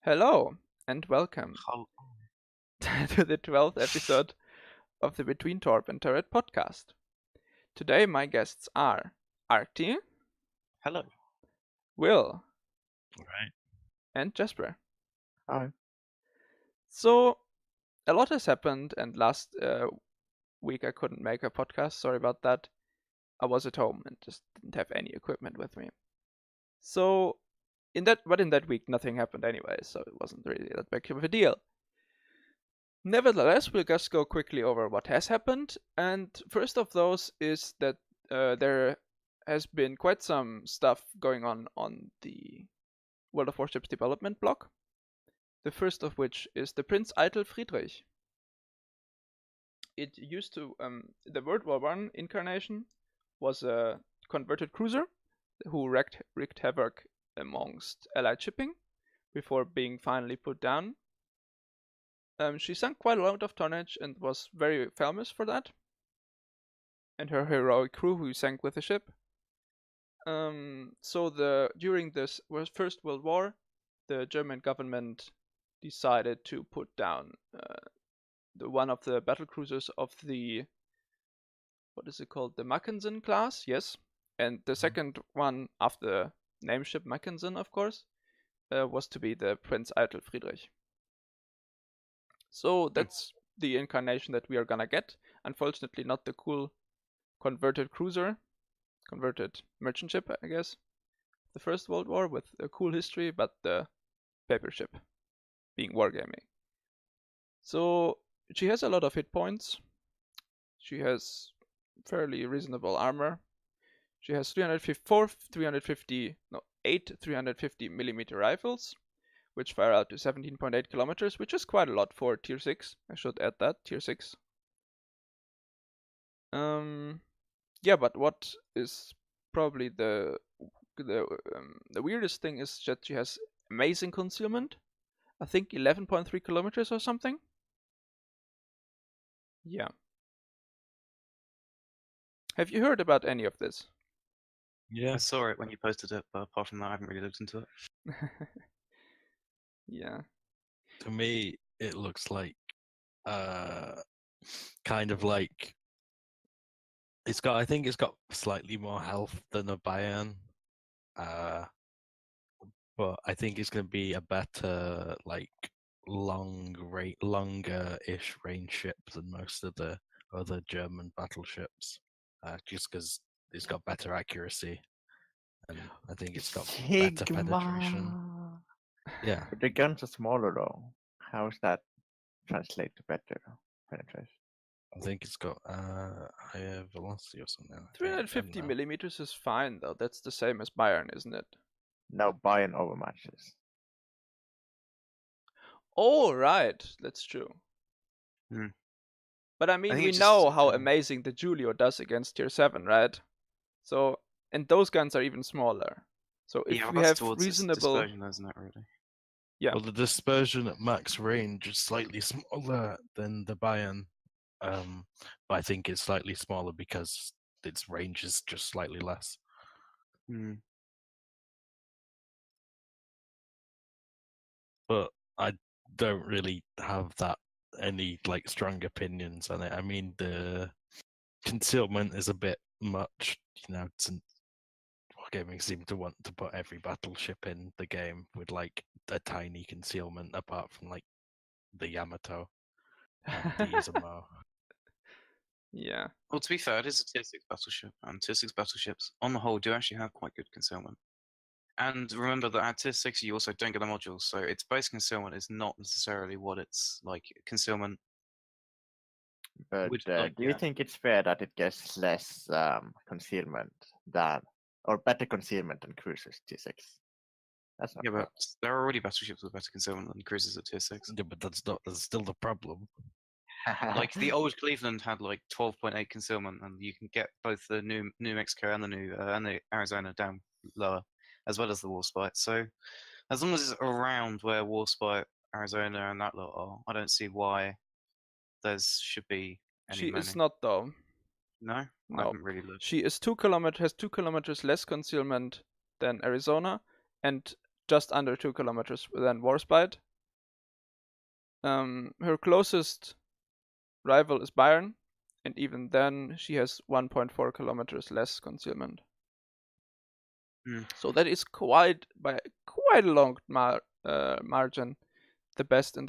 Hello and welcome How to the 12th episode of the Between Torp and Turret podcast. Today my guests are Arcti, hello. Will, Right. and Jesper. Hi. So, a lot has happened, and last week I couldn't make a podcast. Sorry about that. I was at home and just didn't have any equipment with me. So, in that week nothing happened anyway, so it wasn't really that big of a deal. Nevertheless, we'll just go quickly over what has happened, and first of those is that there has been quite some stuff going on the World of Warships development block. The first of which is the Prinz Eitel Friedrich. It used to the World War I incarnation was a converted cruiser who wreaked havoc amongst Allied shipping before being finally put down. She sank quite a lot of tonnage and was very famous for that. And her heroic crew who sank with the ship. During this First World War, the German government decided to put down one of the battle cruisers of the, what is it called, the Mackensen class, yes. And the second one after the name ship Mackensen, of course, was to be the Prinz Eitel Friedrich. So that's the incarnation that we are gonna get. Unfortunately, not the cool converted cruiser, converted merchant ship, I guess. The First World War with a cool history, but the paper ship being wargaming. So she has a lot of hit points. She has fairly reasonable armor. She has 8 350 millimeter rifles, which fire out to 17.8 kilometers, which is quite a lot for tier 6. I should add that, tier 6. Yeah, but what is probably the weirdest thing is that she has amazing concealment. I think 11.3 kilometers or something. Yeah. Have you heard about any of this? I saw it when you posted it, but apart from that, I haven't really looked into it. Yeah. To me, it looks like kind of like I think it's got slightly more health than a Bayern. But I think it's going to be a better, like, longer-ish range ship than most of the other German battleships, just because it's got better accuracy, and I think it's got better penetration. Yeah, But the guns are smaller though. How does that translate to better penetration? I think it's got higher velocity or something. I don't 350 know. millimeters is fine though. That's the same as Bayern, isn't it? No, Bayern overmatches. Oh, right. That's true. Hmm. But I mean, think we it know just, how amazing the Julio does against tier 7, right? So, and those guns are even smaller. So if yeah, we that's have towards reasonable, dispersion, isn't it? Really? yeah, Well, the dispersion at max range is slightly smaller than the Bayern, but I think it's slightly smaller because its range is just slightly less. Hmm. But I don't really have any like strong opinions on it. I mean, the concealment is a bit much, since Wargaming seem to want to put every battleship in the game with like a tiny concealment, apart from like the Yamato and the Izumo. yeah. Well, to be fair, it is a tier 6 battleship, and tier 6 battleships, on the whole, do actually have quite good concealment. And remember that at tier 6, you also don't get the modules, so its base concealment is not necessarily what it's like. Concealment. But Which, do you yeah. think it's fair that it gets less concealment than, or better concealment than cruisers T6? That's not Yeah, fair. but there are already battleships with better concealment than cruisers at tier 6. Yeah, but that's still the problem. Like the old Cleveland had like 12.8 concealment, and you can get both the New Mexico and the Arizona down lower, as well as the Warspite. So as long as it's around where Warspite, Arizona, and that lot are, I don't see why there should be any She many. is not though. No, I No. haven't really looked. She is has 2 kilometers less concealment than Arizona, and just under 2 kilometers than Warspite. Her closest rival is Bayern, and even then she has 1.4 kilometers less concealment. So that is by quite a long margin the best, and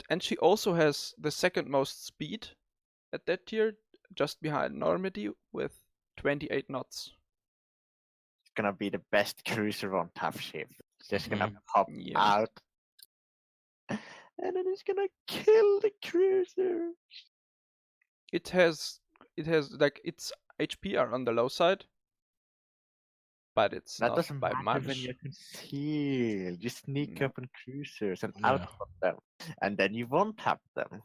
and she also has the second most speed at that tier, just behind Normandy with 28 knots. It's gonna be the best cruiser on Tough Shift. It's just gonna Mhm. pop Yeah. out, and then it's gonna kill the cruiser. It has like its HP are on the low side, but it's That not doesn't by matter much. when you conceal. You sneak No. up on cruisers and Yeah. out of them, and then you won't have them.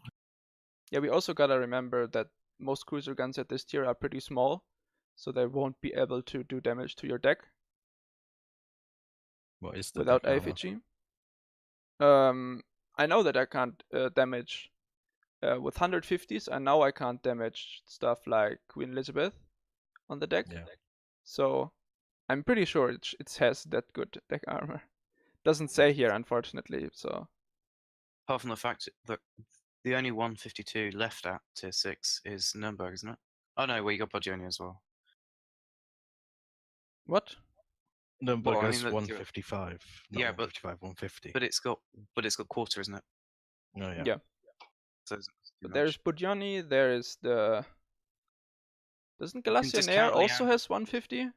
Yeah, we also gotta remember that most cruiser guns at this tier are pretty small, so they won't be able to do damage to your deck What is the without deck armor? AFG. I know that I can't damage with 150s, and now I can't damage stuff like Queen Elizabeth on the deck. Yeah. So I'm pretty sure it has that good deck armor. Doesn't say here, unfortunately. So Apart from the fact that the only 152 left at tier 6 is Nuremberg, isn't it? Oh no, well you got Bogioni as well. what? Nuremberg Well, I has mean, 155. Not yeah, but 155, 150. but it's got quarter, isn't it? Oh yeah. Yeah. So it's too But much. there's Bogioni. There is the. Doesn't can Galatian Air discount also Leander. has 150?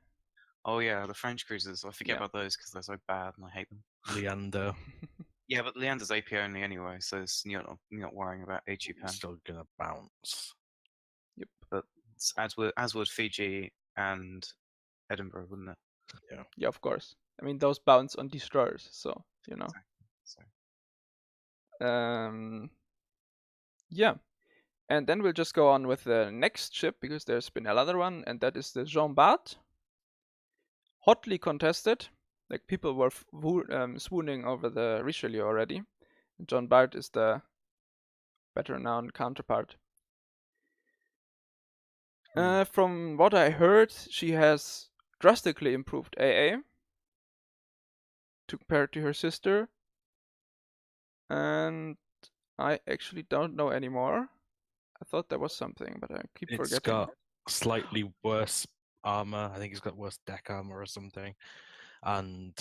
Oh yeah, the French cruisers. I forget Yeah. about those because they're so bad and I hate them. Leander Yeah, but Leander's AP only anyway, so you're not worrying about HU is pen. still gonna bounce. But as would Fiji and Edinburgh, wouldn't it? Yeah, of course. I mean, those bounce on destroyers, so you know. So Yeah. And then we'll just go on with the next ship because there's been another one, and that is the Jean Bart. Hotly contested. Like people were swooning over the Richelieu already. Jean Bart is the better known counterpart. From what I heard, she has drastically improved AA compared to her sister. And I actually don't know anymore. I thought there was something, but I keep It's forgetting. got slightly worse armor. I think it's got worse deck armor or something. And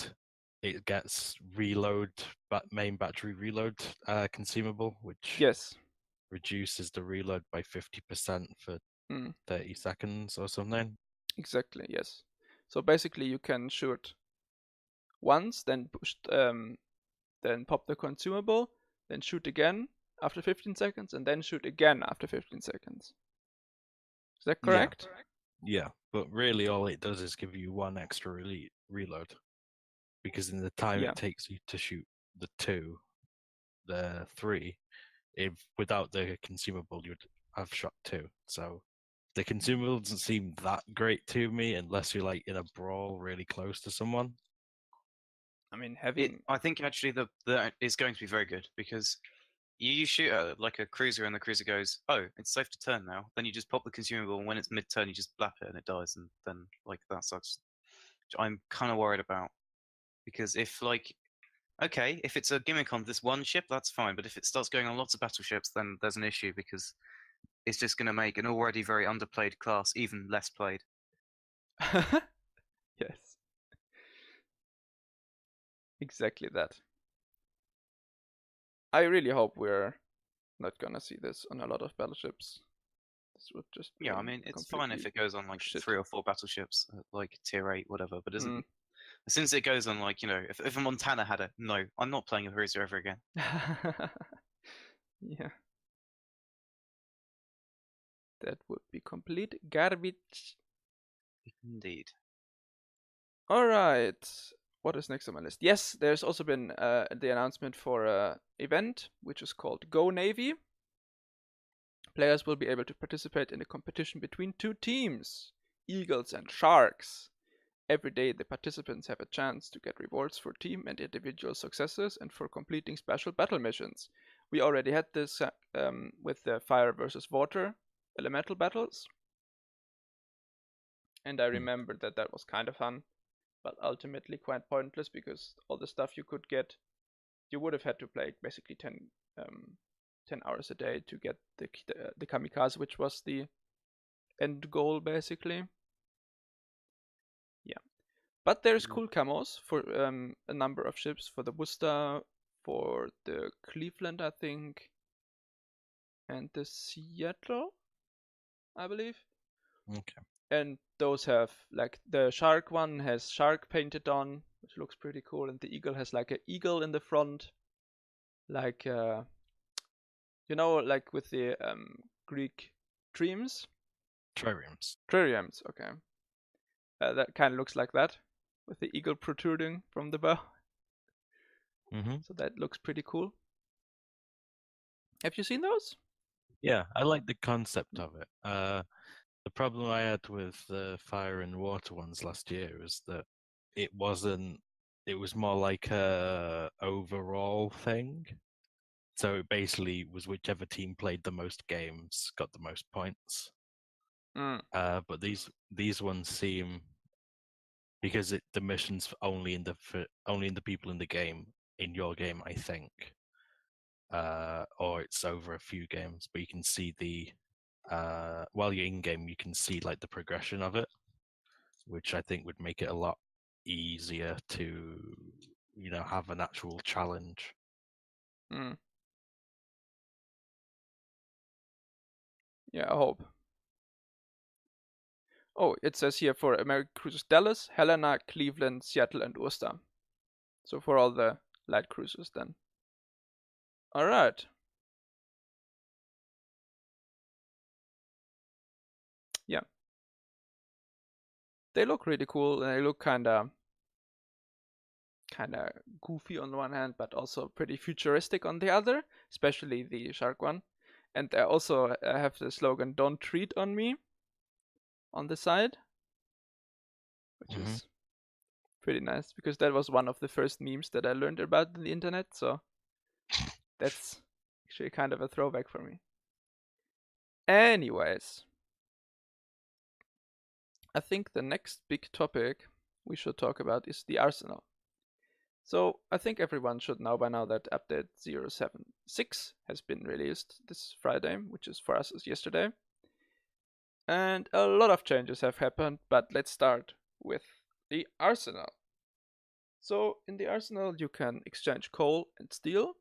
it gets reload, main battery reload consumable, which Yes. reduces the reload by 50% for Mm, 30 seconds or something. exactly, yes. So basically you can shoot once, then then pop the consumable, then shoot again after 15 seconds, and then shoot again after 15 seconds. Is that correct? Yeah, but really all it does is give you one extra reload. Because in the time Yeah. it takes you to shoot the 2, the 3, if without the consumable you'd have shot 2. So the consumable doesn't seem that great to me unless you're like in a brawl really close to someone. I mean, having I think actually it's going to be very good because you shoot at like a cruiser and the cruiser goes, oh, it's safe to turn now. Then you just pop the consumable, and when it's mid-turn, you just blap it and it dies, and then like that sucks. Which I'm kind of worried about because if it's a gimmick on this one ship, that's fine. But if it starts going on lots of battleships, then there's an issue because it's just going to make an already very underplayed class even less played. yes. Exactly that. I really hope we're not gonna see this on a lot of battleships. This would just Yeah, I mean it's fine if it goes on like shit. 3 or 4 battleships, like tier 8, whatever. But Mm. as soon as it goes on, like if a Montana had it, no, I'm not playing a cruiser ever again. Yeah. That would be complete garbage. Indeed. Alright. What is next on my list? Yes, there's also been the announcement for an event which is called Go Navy. Players will be able to participate in a competition between 2 teams, Eagles and Sharks. Every day, the participants have a chance to get rewards for team and individual successes and for completing special battle missions. We already had this with the fire versus water elemental battles. And I remember that was kind of fun. but ultimately quite pointless because all the stuff you could get, you would have had to play basically 10 hours a day to get the kamikaze, which was the end goal basically. Yeah, but there's cool camos for a number of ships, for the Worcester, for the Cleveland, I think, and the Seattle, I believe. Okay. And those have, like, the shark one has shark painted on, which looks pretty cool, and the eagle has like an eagle in the front, like you know, like with the Greek triremes. Triremes. Okay. That kind of looks like that, with the eagle protruding from the bow. Mm-hmm. So that looks pretty cool. Have you seen those? Yeah, I like the concept of it. The problem I had with the fire and water ones last year was that it wasn't. It was more like a overall thing. So it basically was whichever team played the most games got the most points. But these ones seem, because the mission's only in the people in the game, in your game, I think, or it's over a few games. But you can see while you're in game, you can see like the progression of it, which I think would make it a lot easier to have an actual challenge. Yeah, I hope. Oh, it says here for American cruisers: Dallas, Helena, Cleveland, Seattle, and Worcester. So for all the light cruisers then. Alright. Yeah. They look really cool, and they look kinda goofy on the one hand, but also pretty futuristic on the other, especially the shark one. And they also have the slogan "Don't treat on me" on the side, which is pretty nice, because that was one of the first memes that I learned about on the internet, so that's actually kind of a throwback for me. Anyways, I think the next big topic we should talk about is the arsenal. So I think everyone should know by now that update 076 has been released this Friday, which is for us is yesterday. And a lot of changes have happened, but let's start with the arsenal. So in the arsenal you can exchange coal and steel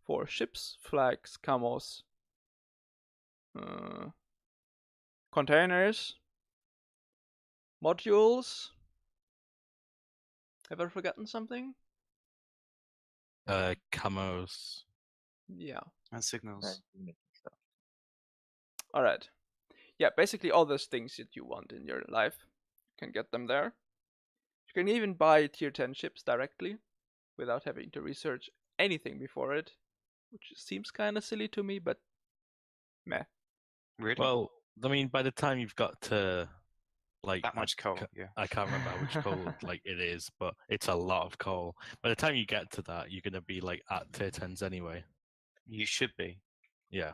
for ships, flags, camos, containers, modules. Have I forgotten something? Camos. Yeah. And signals. Alright. Yeah, basically all those things that you want in your life, you can get them there. You can even buy tier 10 ships directly without having to research anything before it, which seems kind of silly to me, but meh. Really? Well, I mean, by the time you've got to like that much coal, yeah. I can't remember how much coal like it is, but it's a lot of coal. By the time you get to that, you're gonna be like at tier 10s anyway. You should be. Yeah.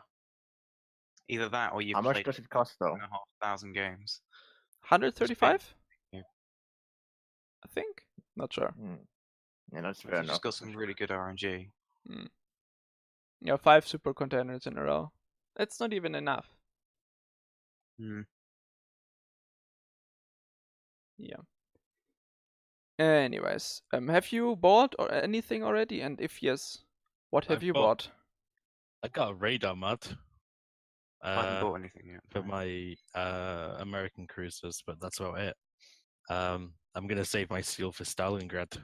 Either that or you've How much played does it cost though? 1,500 games. 135? Yeah. I think. Not sure. Yeah, that's fair You've enough. just got some really good RNG. Yeah, 5 super containers in a row. That's not even enough. Yeah. Anyways, have you bought or anything already? And if yes, what have you bought? I got a radar mod. I haven't bought anything yet. For my American cruisers, but that's about it. I'm gonna save my steel for Stalingrad.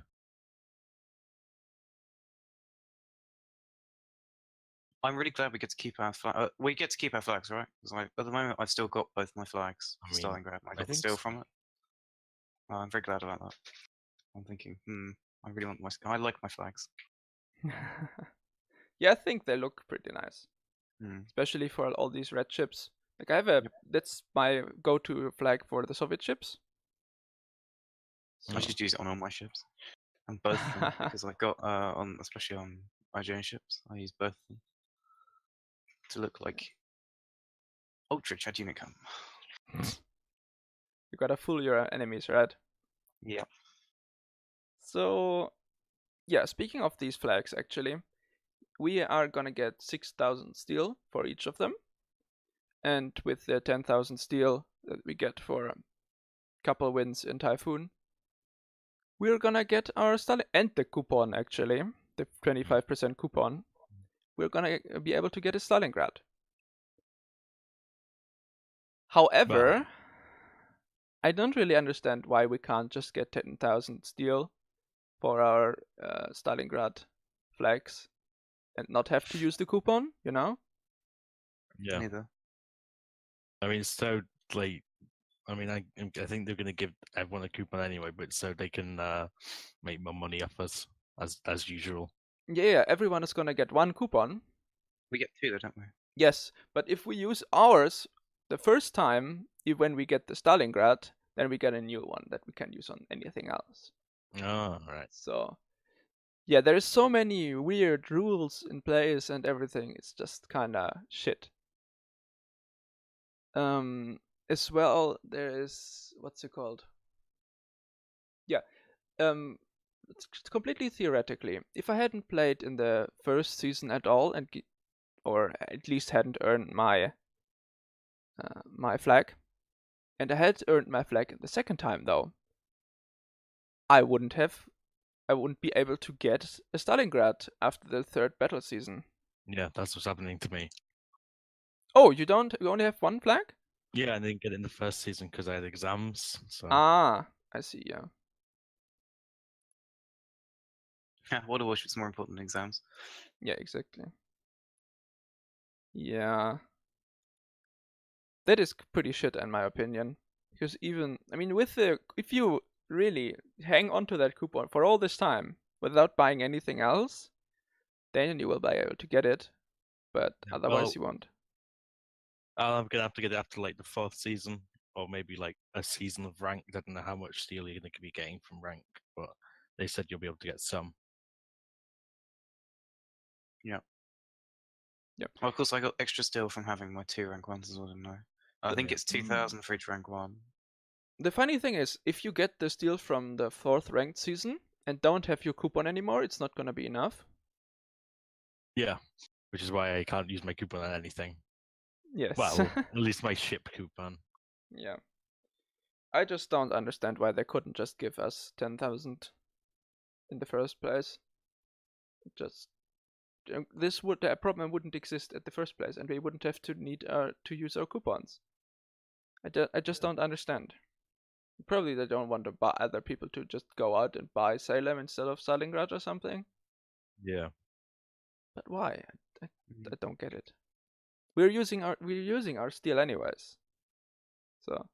I'm really glad we get to keep our flag. We get to keep our flags, right? Because at the moment, I've still got both my flags for Stalingrad. I got the steel from it. I'm very glad about that. I'm thinking, I really want I like my flags. Yeah, I think they look pretty nice, especially for all these red ships. Like I have that's my go-to flag for the Soviet ships. So. I just use it on all my ships, and both of them, because I got especially on IJN ships, I use both of them to look like ultra Chadunicum. You gotta fool your enemies, right? Yeah. So, yeah, speaking of these flags, actually, we are gonna get 6,000 steel for each of them. And with the 10,000 steel that we get for a couple wins in Typhoon, we're gonna get our Stalin and the coupon, actually, the 25% coupon. We're gonna be able to get a Stalingrad. However, I don't really understand why we can't just get 10,000 steel for our Stalingrad flags and not have to use the coupon, you know? Yeah. Neither. I mean, so like, I mean, I think they're going to give everyone a coupon anyway, but so they can make more money off us as usual. Yeah, everyone is gonna get one coupon. We get 2 though, don't we? Yes, but if we use ours the first time, when we get the Stalingrad, then we get a new one that we can use on anything else. Oh, right. So, yeah, there is so many weird rules in place and everything. It's just kind of shit. As well, there is what's it called? Yeah, it's completely theoretically. If I hadn't played in the first season at all or at least hadn't earned my my flag, and I had earned my flag the second time though, I wouldn't be able to get a Stalingrad after the third battle season. Yeah, that's what's happening to me. Oh, you don't? You only have one flag? Yeah, I didn't get it in the first season because I had exams. So Ah, I see. Yeah. Water worship's more important than exams. Yeah, exactly. Yeah. That is pretty shit in my opinion. Because if you really hang on to that coupon for all this time without buying anything else, then you will be able to get it. But otherwise you won't. I'm gonna have to get it after like the 4th season, or maybe like a season of ranked. I don't know how much steel you're gonna be getting from rank, but they said you'll be able to get some. Yeah. Yep. Well, of course, I got extra steel from having my 2 rank 1s as well, didn't I? I think it's 2,000 for each rank 1. The funny thing is, if you get the steel from the 4th ranked season and don't have your coupon anymore, it's not gonna be enough. Yeah, which is why I can't use my coupon on anything. Yes. Well, at least my ship coupon. Yeah. I just don't understand why they couldn't just give us 10,000 in the first place. The problem wouldn't exist at the first place, and we wouldn't have to need to use our coupons. I just don't understand. Probably they don't want to buy other people to just go out and buy Salem instead of Stalingrad or something. Yeah. But why? I don't get it. We're using our steel anyways. So.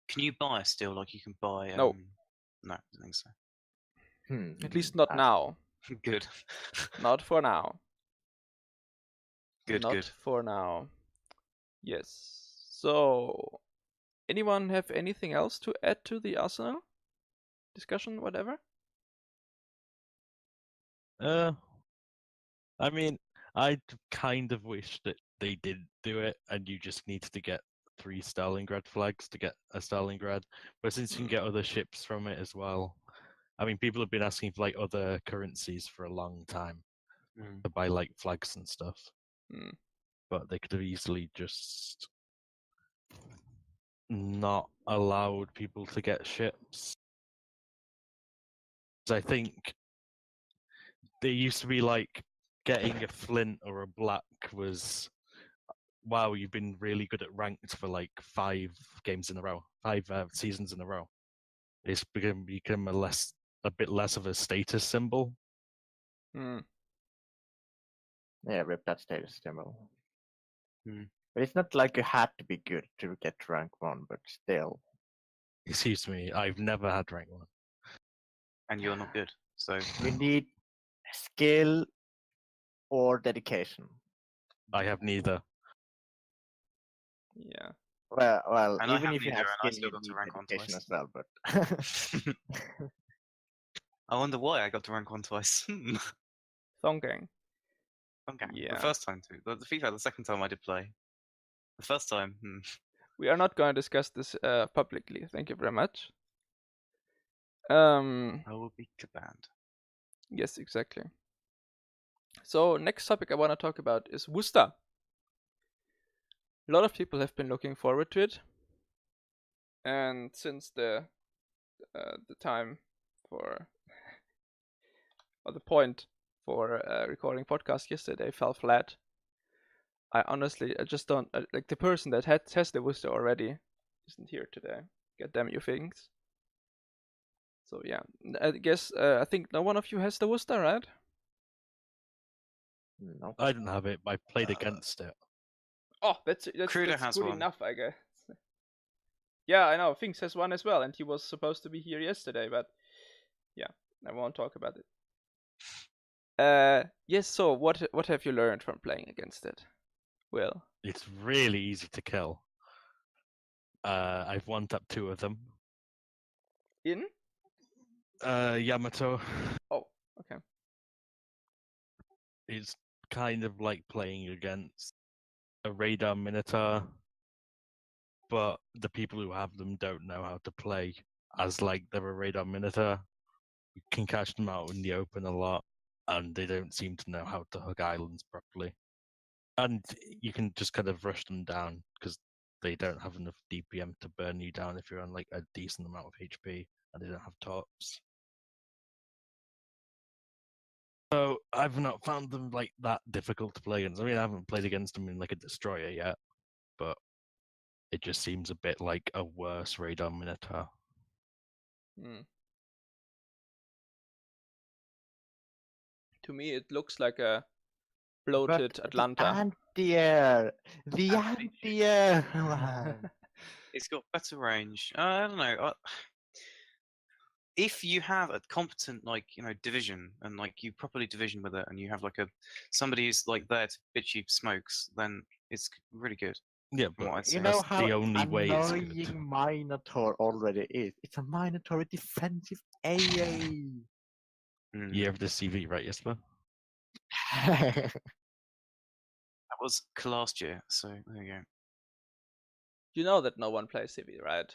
Can you buy steel like you can buy? No. No, I don't think so. At least not now. Good. Not for now. Good. Not for now. Yes. So, anyone have anything else to add to the Arsenal discussion, whatever? I mean, I kind of wish that they did do it, and you just needed to get 3 Stalingrad flags to get a Stalingrad. But since you can get other ships from it as well, I mean, people have been asking for like other currencies for a long time to buy like flags and stuff. But they could have easily just not allowed people to get ships. I think they used to be like getting a flint or a black was, wow, you've been really good at ranked for like 5 games in a row, 5 seasons in a row. It's become a bit less of a status symbol. Yeah, rip that status symbol. But it's not like you had to be good to get rank 1, but still. Excuse me, I've never had rank 1. And you're not good, so you need skill or dedication. I have neither. Yeah. Well, and even if you have I skill, still you got to need rank 1 dedication twice. as well. But I wonder why I got to rank 1 twice. Thonggang. Okay. Yeah. The first time too. The FIFA, the second time I did play. The first time. We are not going to discuss this publicly. Thank you very much. I will be banned. Yes, exactly. So next topic I want to talk about is Worcester. A lot of people have been looking forward to it, and since the time for or the point for recording podcast yesterday fell flat. I just don't like the person that has the Worcester already isn't here today. Get them your things. So yeah, I guess I think no one of you has the Worcester, right? No. I didn't have it, but I played against it. Oh, that's Kruder has good one. enough, I guess. Yeah, I know. Finks has one as well, and he was supposed to be here yesterday, but yeah, I won't talk about it. Yes. So what have you learned from playing against it? Will? It's really easy to kill. I've one-tapped 2 of them. In? Yamato. Oh, okay. It's kind of like playing against a radar minotaur, but the people who have them don't know how to play as like they're a radar minotaur. You can catch them out in the open a lot, and they don't seem to know how to hug islands properly. And you can just kind of rush them down because they don't have enough DPM to burn you down if you're on like a decent amount of HP, and they don't have Torps. So I've not found them like that difficult to play against. I mean, I haven't played against them in like a destroyer yet, but it just seems a bit like a worse radar minotaur. To me, it looks like a bloated But Atlanta. The anti-air! The anti-air! man. It's got better range. I don't know. If you have a competent, like, division, and like you properly division with it, and you have like somebody who's like there to bitch you smokes, then it's really good. Yeah, From what but I'd You say. know that's how the only way it's good. annoying Minotaur already is. It's a Minotaur with defensive AA. Mm. You have the CV, right, Jesper? That was last year, so there you go. You know that no one plays CV, right?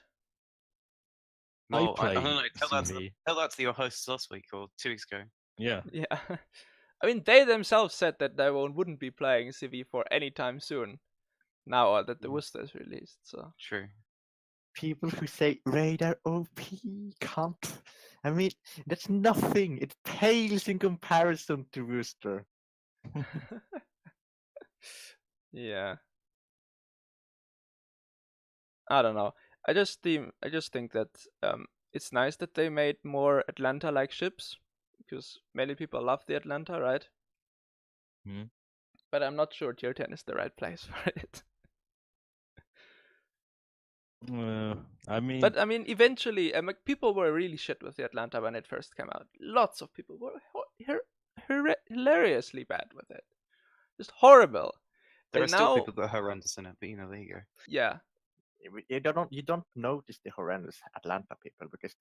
Well, I play don't know. CV. Tell that to your hosts last week or 2 weeks ago. Yeah. Yeah. I mean, they themselves said that they wouldn't be playing CV for any time soon. Now that the Worcester is released, so. True. People who say radar OP can't. I mean, that's nothing. It pales in comparison to Worcester. Yeah. I don't know. I just think that it's nice that they made more Atlanta-like ships because many people love the Atlanta, right? Hmm. But I'm not sure tier 10 is the right place for it. I mean, But I mean, eventually, people were really shit with the Atlanta when it first came out. Lots of people were hilariously bad with it, just horrible. There And are still now, people that are horrendous in it, but there you go. yeah, You don't notice the horrendous Atlanta people because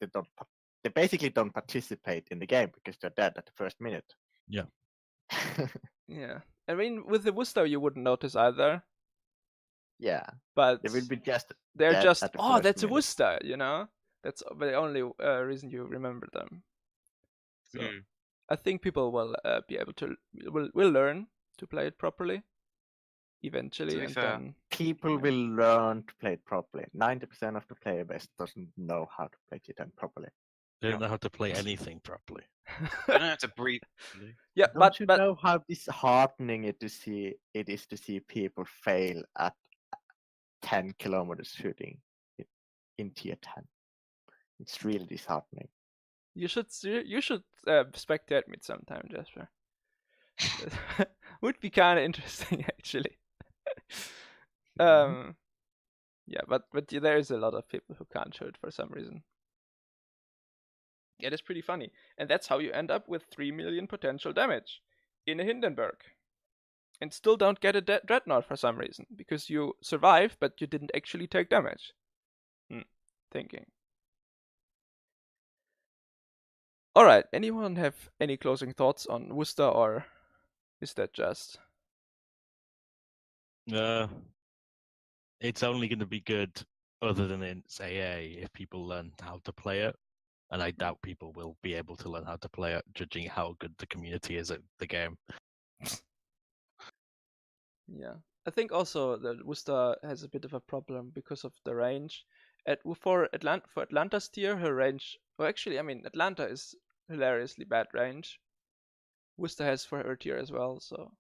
they basically don't participate in the game because they're dead at the first minute. Yeah. yeah. I mean, with the Worcester, you wouldn't notice either. Yeah, But they will be just. they're dead just, at the oh, first that's a minute. Worcester, you know? That's the only reason you remember them. So I think people will be able to will learn to play it properly eventually, To be and fair, then People will learn to play it properly. 90% of the player base doesn't know how to play T10 properly. they don't know how to play anything properly. they don't have to breathe. yeah, Don't you but know how disheartening it is to see people fail at 10 kilometers shooting in tier 10? It's really disheartening. you should spectate me sometime, Jesper. Would be kind of interesting actually. Yeah, but there is a lot of people who can't shoot for some reason. It is pretty funny, and that's how you end up with 3 million potential damage in a Hindenburg, and still don't get a dreadnought for some reason because you survive, but you didn't actually take damage. Thinking. All right. Anyone have any closing thoughts on Worcester, or is that just? It's only going to be good other than its AA if people learn how to play it. and I doubt people will be able to learn how to play it, judging how good the community is at the game. Yeah, I think also that Worcester has a bit of a problem because of the range. For Atlanta's tier, her range. Well, actually, I mean Atlanta is hilariously bad range. Worcester has for her tier as well. So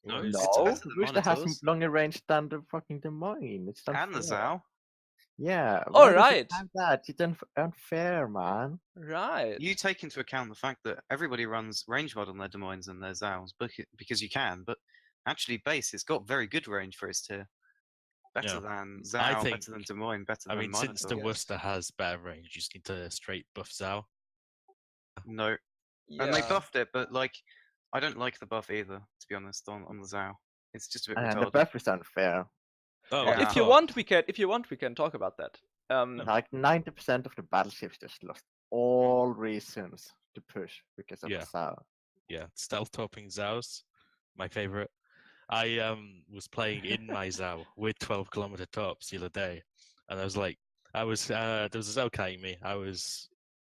No, It's it's better than Worcester has Monitors longer range than the fucking Des Moines. It's and the unfair. Zao. Yeah, Oh, why does right. it have that? It's unfair, man. right. You take into account the fact that everybody runs range mod on their Des Moines and their Zaos because you can, but actually base, it's got very good range for its tier. Better Yeah. than I Zao, think- better than Des Moines, better I than mean, since the Minotaur. Yes. Worcester has better range, you just need to straight buff Zao. No, Yeah. and they buffed it, but like, I don't like the buff either, to be honest, on the Zao. It's just a bit And the retarded. buff is unfair. Oh, Yeah. If you want, we can talk about that. Like 90% of the battleships just lost all reasons to push because of Yeah. Sao. Yeah, stealth topping Zaos, my favorite. I was playing in my Zao with 12-kilometer tops the other day, and I was like, there was a Zao kiting me.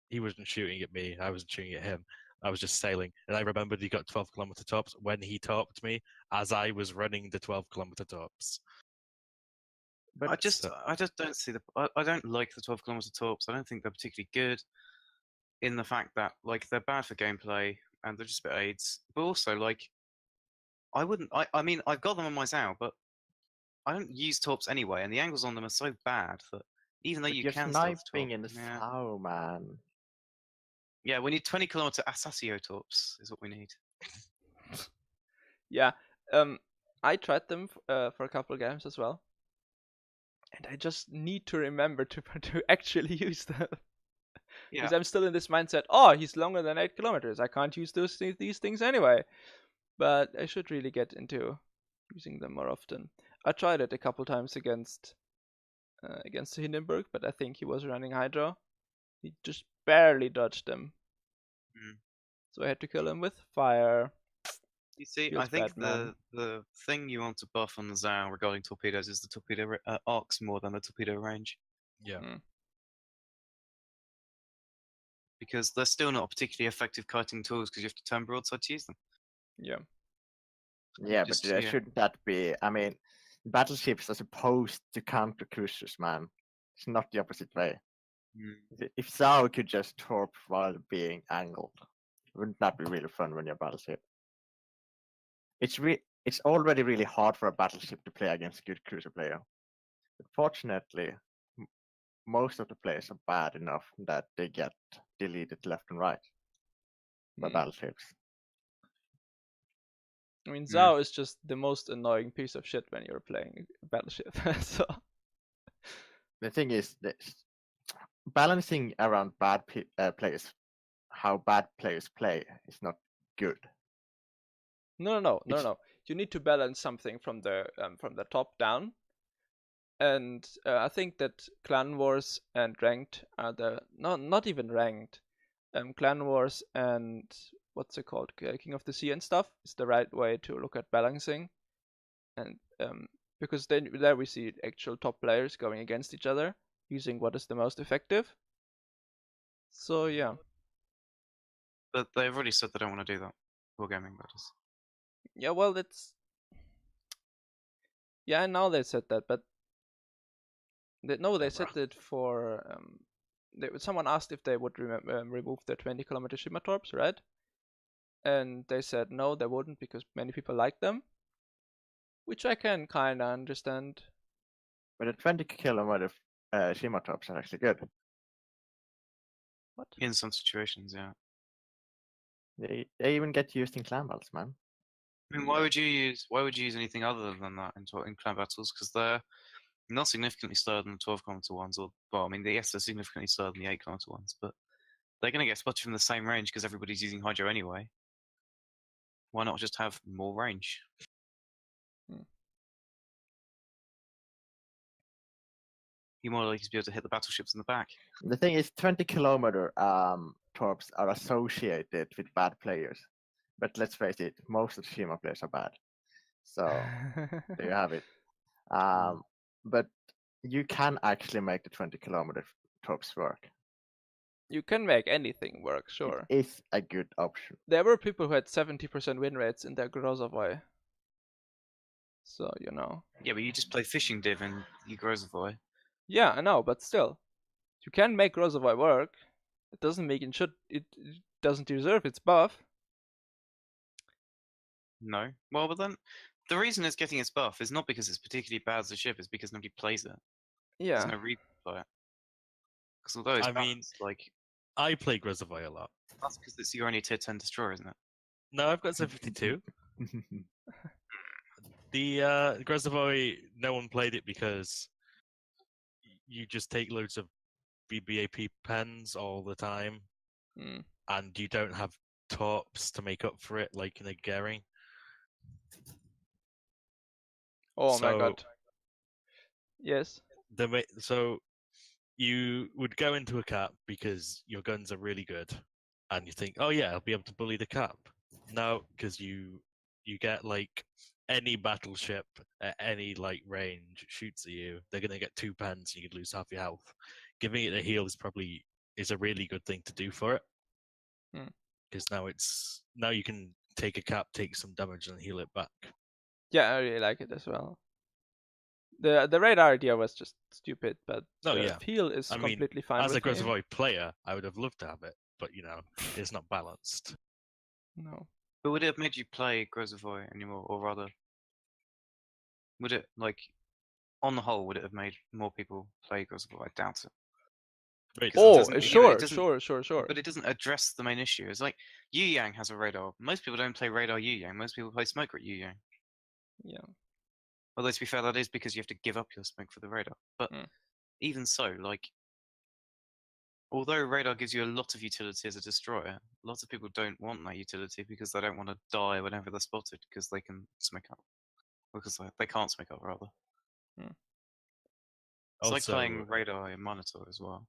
He wasn't shooting at me. I wasn't shooting at him. I was just sailing, and I remembered he got 12-kilometer tops when he topped me as I was running the 12-kilometer tops. But I just don't see I don't like the 12-kilometer torps. I don't think they're particularly good in the fact that like they're bad for gameplay and they're just a bit aids. But also like I mean I've got them on my Zao, but I don't use torps anyway, and the angles on them are so bad that even though you you're can stealth sniping torp, in the yeah. Sao, man. Yeah, we need 20-kilometer Assassio torps is what we need. Yeah. I tried them for a couple of games as well, and I just need to remember to to actually use them. Yeah. Because I'm still in this mindset. Oh, he's longer than 8 kilometers. I can't use these things anyway. But I should really get into using them more often. I tried it a couple times against Hindenburg, but I think he was running Hydra. He just barely dodged them. Mm. So I had to kill him with fire. You see, Feels I think bad, man. the thing you want to buff on the Zao regarding torpedoes is the torpedo arcs more than the torpedo range, Yeah. because they're still not particularly effective kiting tools because you have to turn broadside to use them. Yeah. Yeah, Just- but yeah. shouldn't that be? I mean, battleships are supposed to counter cruisers, man. It's not the opposite way. Mm. If Sao could just torp while being angled, wouldn't that be really fun when you're a battleship? It's already really hard for a battleship to play against a good cruiser player. But fortunately, most of the players are bad enough that they get deleted left and right by battleships. I mean, Zao is just the most annoying piece of shit when you're playing a battleship. So The thing is, this balancing around bad players, how bad players play, is not good. no. You need to balance something from the top down. And I think that Clan Wars and Ranked are not even Ranked. Clan Wars and what's it called, King of the Sea and stuff is the right way to look at balancing, and because then there we see actual top players going against each other using what is the most effective. So yeah. But they've already said they don't want to do that. Wargaming, that is. Yeah, well, that's. Yeah, I know they said that, but they said that for someone asked if they would remove the 20-kilometer Shima Torps, right? And they said no, they wouldn't because many people like them, which I can kind of understand. But the 20-kilometer Shima Torps are actually good. What? In some situations, yeah. They even get used in clan battles, man. I mean, why would you use anything other than that in clan battles? Because they're not significantly slower than the 12-kilometer ones, or well, I mean, yes, they're significantly slower than the 8-kilometer ones, but they're going to get spotted from the same range because everybody's using Hydro anyway. Why not just have more range? You're more likely to be able to hit the battleships in the back. The thing is, 20-kilometer Torps are associated with bad players. But let's face it, most of the Shima players are bad. So there you have it. But you can actually make the 20-kilometer Torps work. You can make anything work, sure. It is a good option. There were people who had 70% win rates in their Grozavoy. So, you know. Yeah, but you just play fishing div and you Grozavoy. Yeah, I know, but still. You can make Grozavoy work. It doesn't make it doesn't deserve its buff. No. Well, but then the reason it's getting its buff is not because it's particularly bad as a ship, it's because nobody plays it. Yeah. There's no reason to play it. Because although it's I mean, balanced, like, I play Grozavoy a lot. that's because it's your only tier 10 destroyer, isn't it? No, I've got 752. The Grozavoy, no one played it because you just take loads of BBAP pens all the time, Mm. and you don't have Torps to make up for it like in a Gering. Oh my So- god. Yes. So you would go into a cap because your guns are really good, and you think, oh yeah, I'll be able to bully the cap. No, because you get like any battleship at any like range shoots at you, they're gonna get 2 pens, and you could lose half your health. Giving it a heal is a really good thing to do for it. Hmm. Because now you can take a cap, take some damage, and heal it back. Yeah, I really like it as well. The radar idea was just stupid, but Oh, the yeah. feel is I mean, completely fine As a with me. Grozavoy player, I would have loved to have it, but it's not balanced. No. But would it have made you play Grozavoy anymore, or rather, would it, like, on the whole, would it have made more people play Grozavoy? I doubt it. Right, 'Cause it Oh, doesn't- you know, sure, it doesn't- sure. But it doesn't address the main issue. It's like Yu Yang has a radar. Most people don't play radar Yu Yang. Most people play smoker at Yu Yang. Yeah. Although to be fair, that is because you have to give up your smoke for the radar. But Mm. even so, like, although radar gives you a lot of utility as a destroyer, lots of people don't want that utility because they don't want to die whenever they're spotted because they can smoke up. Because they can't smoke up, rather. Mm. It's like Also, playing radar in Monitor as well.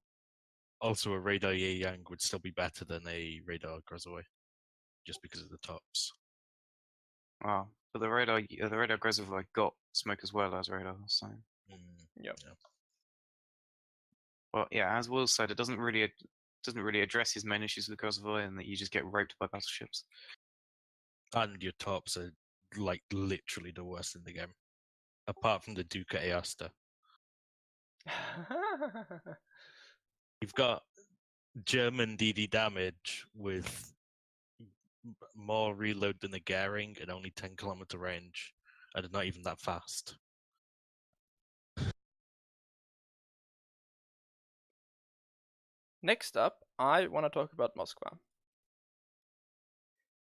also a radar Ye Yang would still be better than a radar Grozavoy, just because of the tops. Wow. But the radar Grozavoy got smoke as well as radar, so. Yep. Yeah. Well, yeah, as Will said, it doesn't really address his main issues with Grozavoy, and that you just get raped by battleships. And your tops are like literally the worst in the game, apart from the Duca Easta. You've got German DD damage with more reload than the Gering and only 10-kilometer range, and they're not even that fast. Next up, I want to talk about Moskva.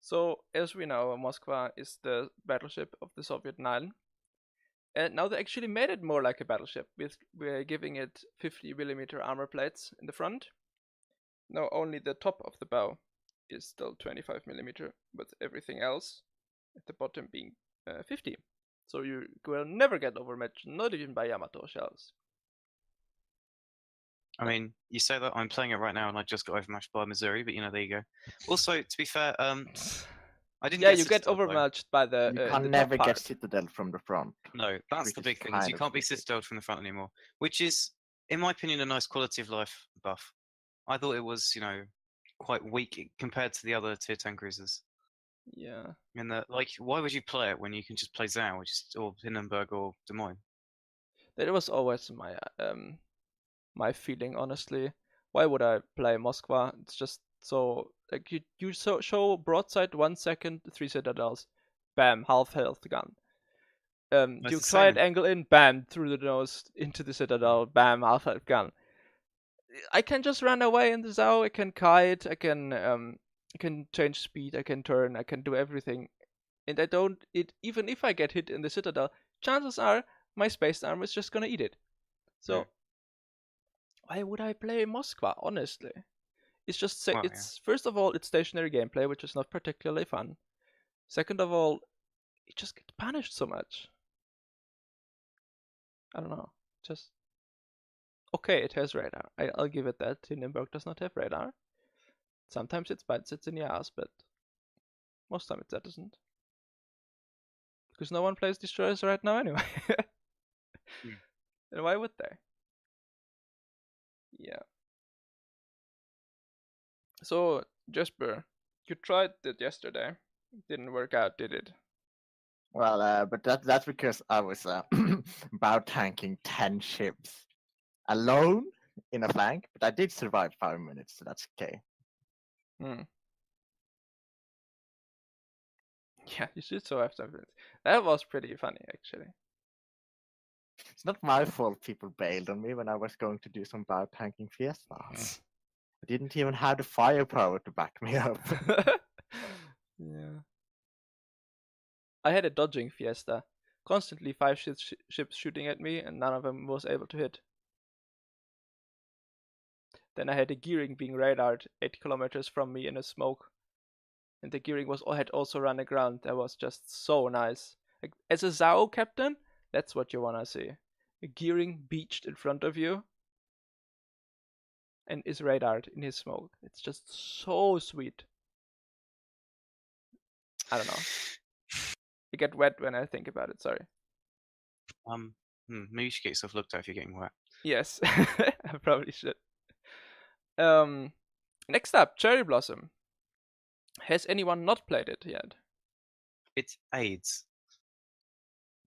So, as we know, Moskva is the battleship of the Soviet Nile. And now they actually made it more like a battleship, with we're giving it 50mm armor plates in the front. Now only the top of the bow is still 25mm, with everything else at the bottom being 50. So you will never get overmatched, not even by Yamato shells. I mean, you say that I'm playing it right now, and I just got overmatched by Missouri, but there you go. Also, to be fair, I didn't. Yeah, get you get Citadel, though. overmatched by the. You in can the never top get part. Citadel from the front. No, that's which the is big thing. Is kind you of can't be stupid. Citadel from the front anymore, which is, in my opinion, a nice quality of life buff. I thought it was, quite weak compared to the other tier 10 cruisers. Yeah. And why would you play it when you can just play Zao, or Hindenburg, or Des Moines? That was always my feeling, honestly. Why would I play Moskva? It's just so like you show broadside 1 second, 3 citadels, bam, half health gun. It's You the try same. it angle in, bam, through the nose into the citadel, bam, half health gun. I can just run away in the Zao. I can kite. I can change speed. I can turn. I can do everything, and I don't. Even if I get hit in the citadel, chances are my space armor is just gonna eat it. So. Yeah. Why would I play Moskva, honestly? It's just Well, it's first of all, it's stationary gameplay, which is not particularly fun. Second of all, it just gets punished so much. I don't know. Just okay, it has radar. I'll give it that. Hindenburg does not have radar. Sometimes it bites it in the ass, but most time it doesn't. Because no one plays destroyers right now anyway. And why would they? Yeah. So, Jesper, you tried it yesterday. Didn't work out, did it? Well, but that's because I was about tanking 10 ships alone in a flank, but I did survive 5 minutes, so that's okay. Hmm. Yeah, you should so have something. That was pretty funny, actually. It's not my fault people bailed on me when I was going to do some bow tanking fiestas. I didn't even have the firepower to back me up. Yeah. I had a dodging fiesta. Constantly 5 ships shooting at me, and none of them was able to hit. Then I had a gearing being radared 8 kilometers from me in a smoke. And the gearing had also run aground. That was just so nice. Like, as a Zao captain, that's what you wanna see. A gearing beached in front of you and is radared in his smoke. It's just so sweet. I don't know. I get wet when I think about it, sorry. Maybe you should get yourself looked at if you're getting wet. Yes, I probably should. Next up, Cherry Blossom. Has anyone not played it yet? It's AIDS.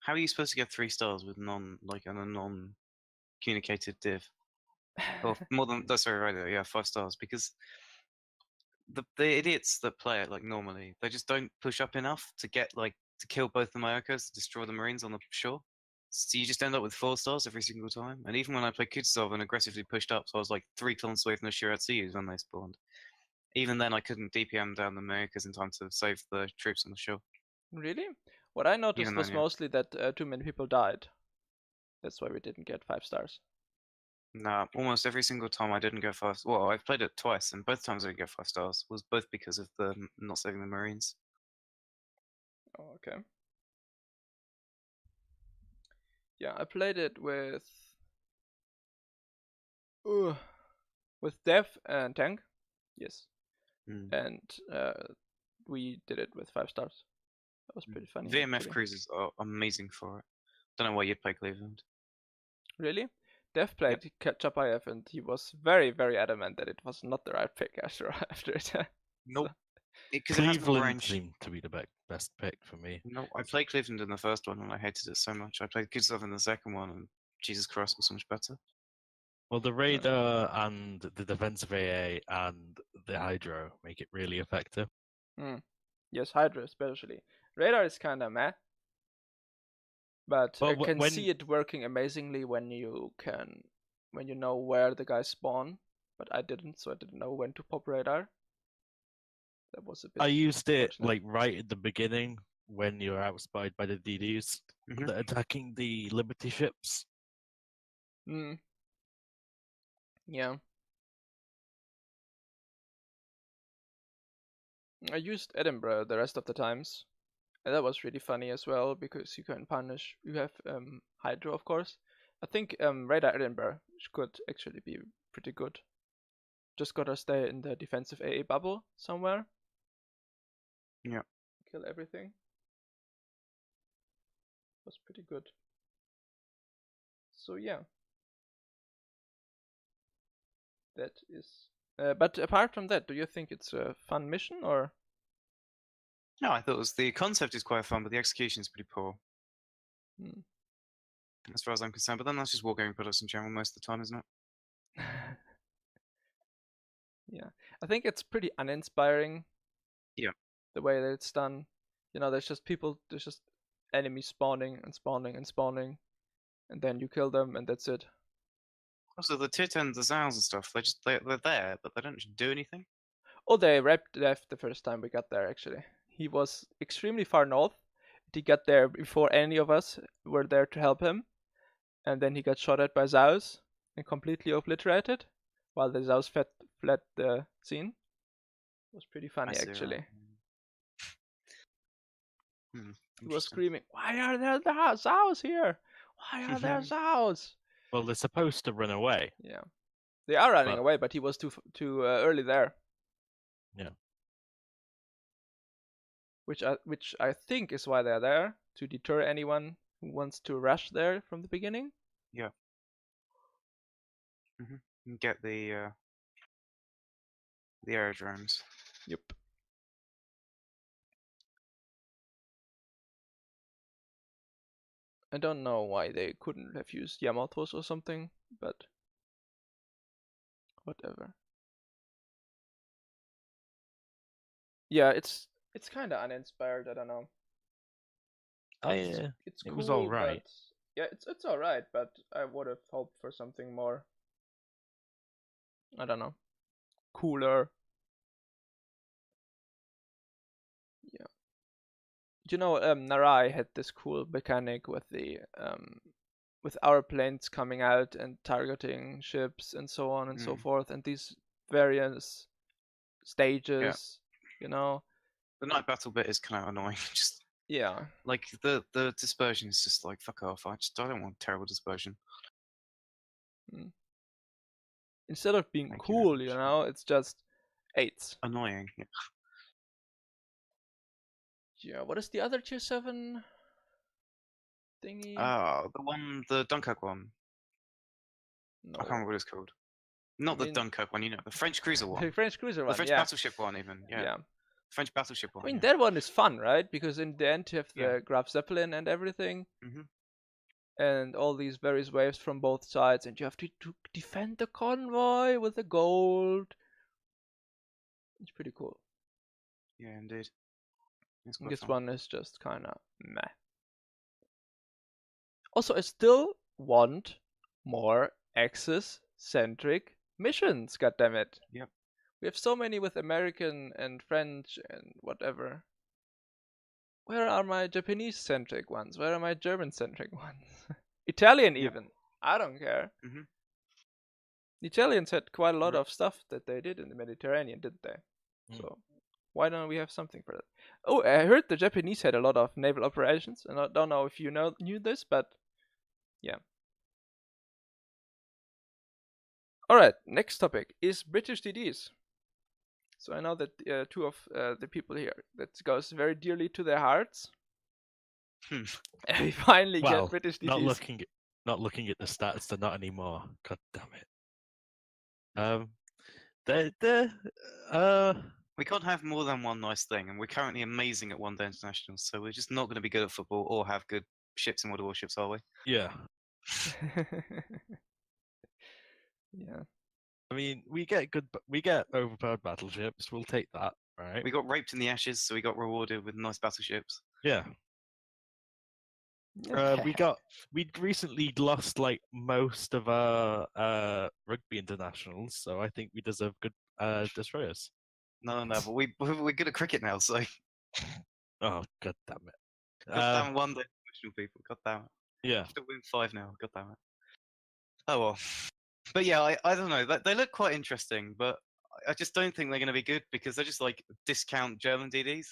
How are you supposed to get 3 stars with non-communicated div? Or more than that's right there, yeah, 5 stars, because the idiots that play it like normally, they just don't push up enough to get to kill both the Myokas, to destroy the Marines on the shore. So you just end up with 4 stars every single time. And even when I played Kutuzov and aggressively pushed up, so I was like 3 kilometers away from the Shiratsuyus when they spawned. Even then, I couldn't DPM down the Myokas in time to save the troops on the shore. Really? What I noticed Even was then, yeah. mostly that too many people died. That's why we didn't get 5 stars. Nah, almost every single time I didn't go 5. Well, I've played it twice, and both times I didn't get 5 stars was both because of the not saving the Marines. Oh, okay. Yeah, I played it with Dev and Tank. Yes. And we did it with 5 stars. That was pretty funny. VMF actually. cruises are amazing for it. Don't know why you'd play Cleveland. Really? Dev played Chapayev, and he was very, very adamant that it was not the right pick after it. Nope. Because Cleveland seemed to be the best pick for me. No, I played Cleveland in the first one and I hated it so much. I played Kutuzov in the second one and Jesus Christ, was so much better. Well, the Radar and the defensive AA and the Hydro make it really effective. Yes, Hydra especially. Radar is kind of meh, but I can see it working amazingly when you know where the guys spawn. But I didn't, so I didn't know when to pop Radar. That was a bit. I used it like right at the beginning when you were outspied by the DDs that are attacking the Liberty ships. Yeah. I used Edinburgh the rest of the times. And that was really funny as well because you can punish. You have Hydro, of course. I think Radar Edinburgh could actually be pretty good. Just gotta stay in the defensive AA bubble somewhere. Yeah. Kill everything. Was pretty good. So yeah. That is. But apart from that, do you think it's a fun mission or? No, I thought the concept is quite fun, but the execution is pretty poor. As far as I'm concerned, but then that's just wargaming products in general most of the time, isn't it? Yeah, I think it's pretty uninspiring. Yeah. The way that it's done, there's just enemies spawning and spawning and spawning, and then you kill them and that's it. Also, the Tit and the Zows and stuff, they're there, but they don't do anything. Oh, they wrapped Death the first time we got there, actually. He was extremely far north. He got there before any of us were there to help him. And then he got shot at by Zaus and completely obliterated, while the Zaus fled the scene. It was pretty funny, actually. He was screaming, "Why are there Zaus here? Why are there Zaus?" Well, they're supposed to run away. Yeah, they are running away, but he was too early there. Yeah. Which I think is why they're there, to deter anyone who wants to rush there from the beginning. Yeah. Get the The aerodromes. Yep. I don't know why they couldn't have used Yamatos or something, but whatever. Yeah, it's kind of uninspired. I don't know. It's it cool, was all right. but yeah, it's all right. But I would have hoped for something more. I don't know, cooler. Yeah. You know, Narai had this cool mechanic with the with our planes coming out and targeting ships and so on and so forth, and these various stages. You know. The night battle bit is kind of annoying. Just Yeah. like the dispersion is just like fuck off. I don't want terrible dispersion. Instead of being Thank you cool, very you much. know, it's just 8s. Annoying. Yeah. Yeah. What is the other tier 7 thingy? The Dunkirk one. No. I can't remember what it's called. Not the Dunkirk one, you know, the French cruiser one. The French cruiser one. The French yeah. battleship one, even. Yeah. French battleship one. I mean, yeah. that one is fun, right? Because in the end, you have the Yeah. Graf Zeppelin and everything, Mhm. and all these various waves from both sides, and you have to defend the convoy with the gold. It's pretty cool. Yeah, indeed. It's quite This fun. one is just kind of meh. Also, I still want more Axis-centric missions, goddammit. Yep. We have so many with American and French and whatever. Where are my Japanese-centric ones? Where are my German-centric ones? Italian even. I don't care. Mhm. The Italians had quite a lot Right. of stuff that they did in the Mediterranean, didn't they? So Mm. why don't we have something for that? Oh, I heard the Japanese had a lot of naval operations, and I don't know if you knew this, but yeah. Alright, next topic is British DDs. So I know that two of the people here, that goes very dearly to their hearts. Hmm. And we finally Well, get British DDs. not looking at the stats, they're not anymore. God damn it. We can't have more than one nice thing, and we're currently amazing at one-day internationals, so we're just not going to be good at football or have good ships and model warships, are we? Yeah. Yeah. I mean, we get overpowered battleships. We'll take that, right? We got raped in the ashes, so we got rewarded with nice battleships. Yeah. We recently lost like most of our rugby internationals, so I think we deserve good destroyers. No, but we're good at cricket now, so Oh, god damn it! God damn one-day international people. God damn it. Yeah. Still win 5 now. God damn it. Oh well. But yeah, I don't know. They look quite interesting, but I just don't think they're going to be good because they're just like discount German DDs.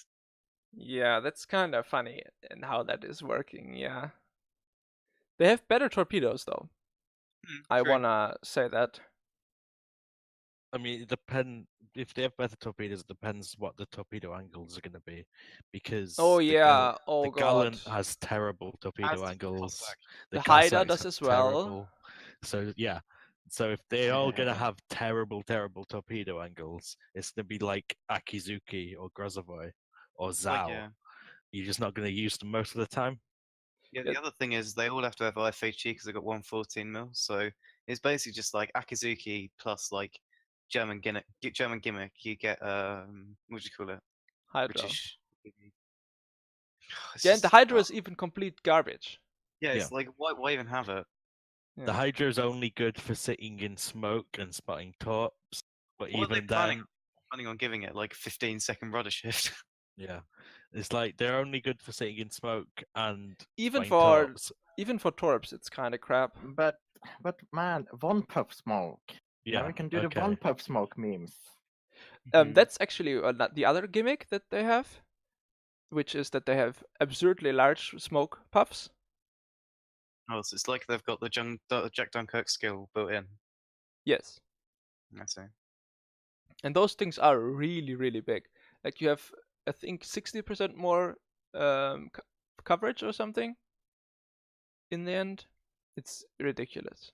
Yeah, that's kind of funny and how that is working. Yeah. They have better torpedoes though. I True. wanna say that. I mean, it depends. If they have better torpedoes, it depends what the torpedo angles are going to be, because Oh yeah. Oh the Gallant god. has terrible torpedo As angles. Cossack. The Haida Cossacks does have as well. terrible. So yeah. So if they're all gonna have terrible torpedo angles, it's gonna be like Akizuki or Grozovoy or Zao. Like, yeah. You're just not gonna use them most of the time. Yeah, the other thing is they all have to have IFHG because they've got 114 mil. So it's basically just like Akizuki plus like German gimmick. You get what do you call it? Hydra. British. Yeah, and the Hydra is even complete garbage. Yeah, it's like why even have it? The Yeah. Hydra is only good for sitting in smoke and spotting torps, but What are they even then, planning on giving it like 15-second rudder shift? yeah, it's like they're only good for sitting in smoke and Even spotting for torps, it's kind of crap. But man, one puff smoke. Yeah, Now we can do okay. the one puff smoke memes. That's actually the other gimmick that they have, which is that they have absurdly large smoke puffs. Oh, so it's like they've got the Jack Dunkirk skill built in. Yes. I see. And those things are really, really big. Like you have, I think, 60% more coverage or something. In the end, it's ridiculous.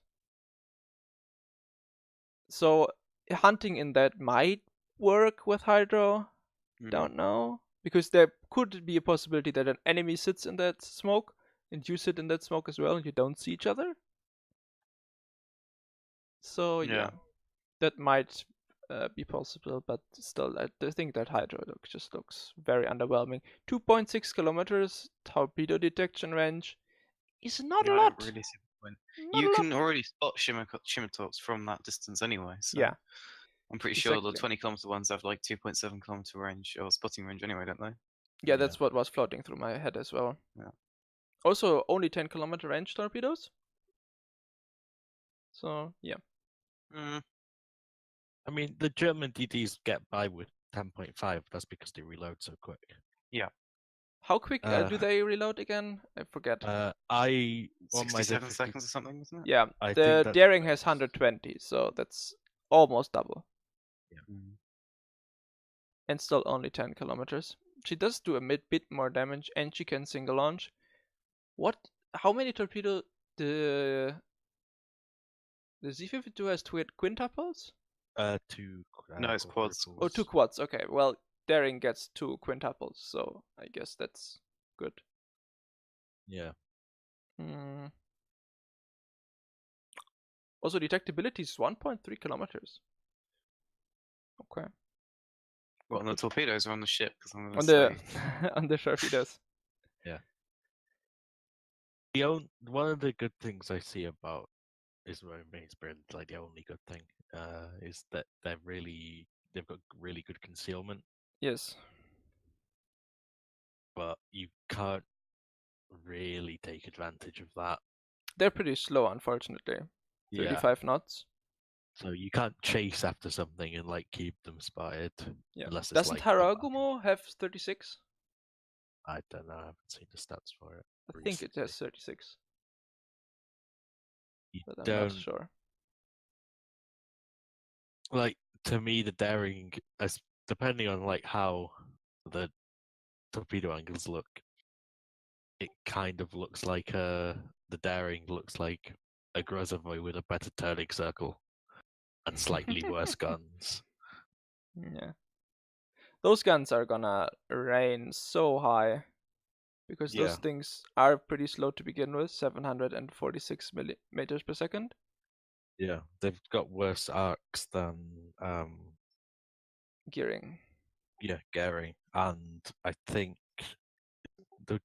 So hunting in that might work with Hydro. Mm. Don't know. Because there could be a possibility that an enemy sits in that smoke and you sit in that smoke as well and you don't see each other. So yeah, that might be possible, but still, I think that Hydro just looks very underwhelming. 2.6 kilometers torpedo detection range is not Yeah, a I lot. don't really see the point. Not You a can lot. already spot shimmer torps from that distance anyway. So Yeah, I'm pretty sure the exactly. 20-kilometer ones have like 2.7 kilometer range or spotting range anyway, don't they? Yeah, that's what was floating through my head as well. Yeah. Also, only 10-kilometer range torpedoes. So yeah. Mm. I mean, the German DDs get by with 10.5. That's because they reload so quick. Yeah. How quick do they reload again? I forget. I on my 67 difficulty, seconds or something, isn't it? Yeah, I the think that's Daring has correct. 120, so that's almost double. Mm. And still only 10 kilometers. She does do a bit more damage, and she can single launch. What? How many torpedo the Z-52 has quintuples? Two. No, it's quads. Oh, 2 quads. Okay, well, Daring gets 2 quintuples, so I guess that's good. Yeah. Hmm. Also, detectability is 1.3 kilometers. Okay. What, on the torpedoes or on the ship? Because I'm going On to the say on the torpedoes. Yeah. One of the good things I see about Maysburn, like the only good thing, is that they've got really good concealment, Yes. but you can't really take advantage of that. They're pretty slow, unfortunately. Yeah. 35 knots. So you can't chase after something and like keep them spotted. Yeah. Unless it's Doesn't like Haragumo have 36? I don't know. I haven't seen the stats for it. I think it recently. has 36, You but I'm not don't sure. like to me the Daring, depending on like how the torpedo angles look, it kind of looks like the Daring looks like a Grozavoy with a better turning circle and slightly worse guns. Yeah. Those guns are gonna rain so high because those Yeah. things are pretty slow to begin with, 746 millimeters per second. Yeah, they've got worse arcs than Gearing. yeah, Gary, and I think the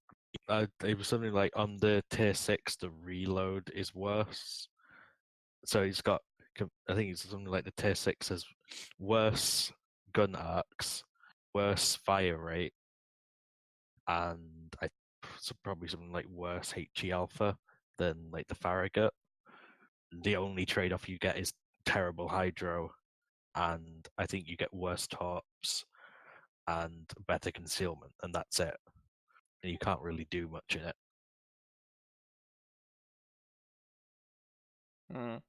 it was something like on the tier 6 the reload is worse. So he's got, I think it's something like the tier 6 has worse gun arcs, worse fire rate, and probably something like worse HE alpha than like the Farragut. The only trade-off you get is terrible hydro, and I think you get worse torps and better concealment, and that's it. And you can't really do much in it. Mm.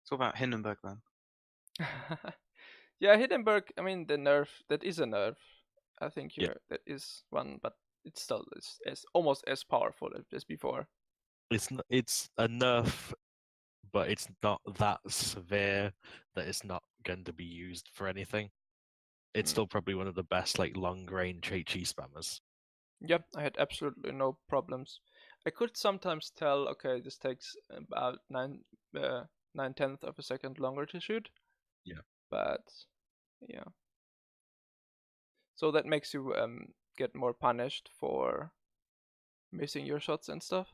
So what about Hindenburg then? Yeah, Hindenburg, I mean, the nerf, that is a nerf. I think Yeah. that is one, but it still is almost as powerful as before. It's a nerf, but it's not that severe that it's not going to be used for anything. It's still probably one of the best like long range HE spammers. Yeah, I had absolutely no problems. I could sometimes tell, okay, this takes about 9/10 of a second longer to shoot. Yeah. But yeah. So that makes you get more punished for missing your shots and stuff.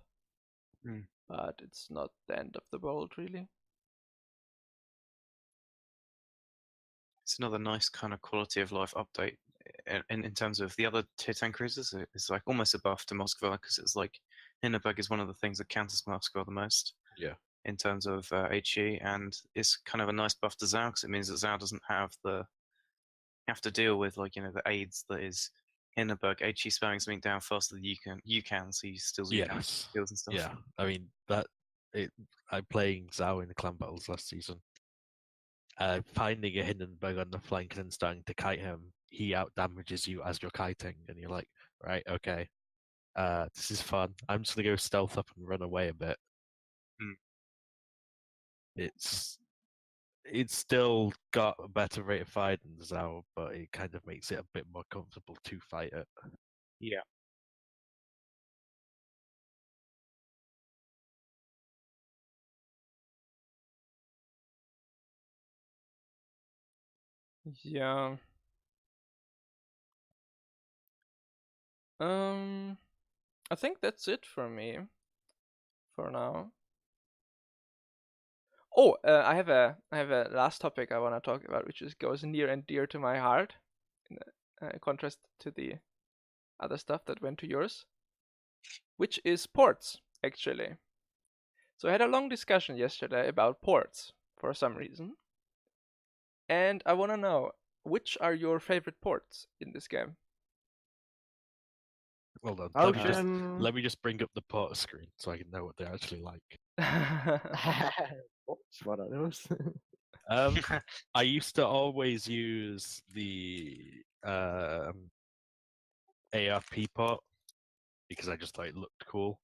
Mm. But it's not the end of the world, really. It's another nice kind of quality of life update in terms of the other tier 10 cruisers. It's like almost a buff to Moskva because it's like Hindenburg is one of the things that counters Moskva the most. Yeah. In terms of HE, and it's kind of a nice buff to Zao because it means that Zao doesn't have to deal with like the aids that is Hindenburg. HE spamming something down faster than you can, so you still get Yes. kills and stuff. Yeah. I mean that I'm playing Zhao in the clan battles last season. Finding a hidden bug on the flank and starting to kite him, he out damages you as you're kiting, and you're like, right, okay, this is fun. I'm just gonna go stealth up and run away a bit. Hmm. It's still got a better rate of fire than Zhao, but it kind of makes it a bit more comfortable to fight it. Yeah. Yeah. I think that's it for me for now. Oh, I have a last topic I want to talk about, which goes near and dear to my heart, in contrast to the other stuff that went to yours, which is ports, actually. So I had a long discussion yesterday about ports for some reason, and I want to know, which are your favorite ports in this game? Hold on, Ocean. let me just bring up the port screen so I can know what they're actually like. What are those? I used to always use the ARP port because I just thought it looked cool.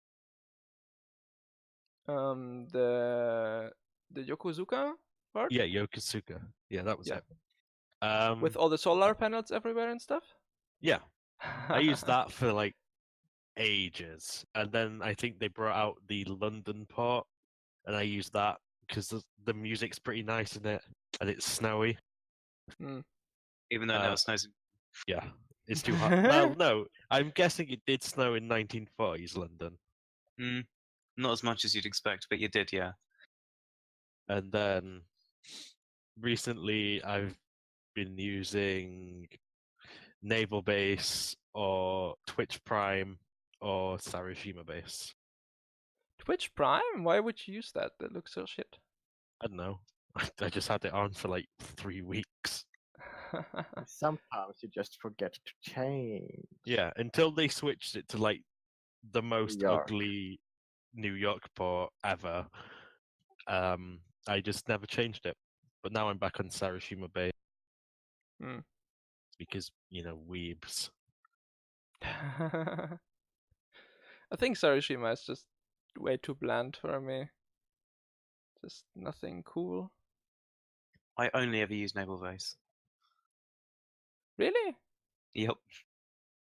The Yokozuka part? Yeah, Yokosuka. Yeah, that was Yeah. it. With all the solar panels everywhere and stuff? Yeah, I used that for like ages, and then I think they brought out the London port, and I used that because the music's pretty nice in it, and it's snowy. Even though it never snows. Yeah, it's too hot. Well, no, I'm guessing it did snow in 1940s London. Not as much as you'd expect, but you did, yeah. And then recently I've been using Naval Base or Twitch Prime or Sarashima Base. Twitch Prime? Why would you use that? That looks so shit. I don't know. I just had it on for like 3 weeks. Sometimes you just forget to change. Yeah, until they switched it to like the most York. ugly New York port ever. I just never changed it. But now I'm back on Sarashima Bay. Because, weebs. I think Sarashima is just way too bland for me. Just nothing cool. I only ever use Naval Base. Really? Yep.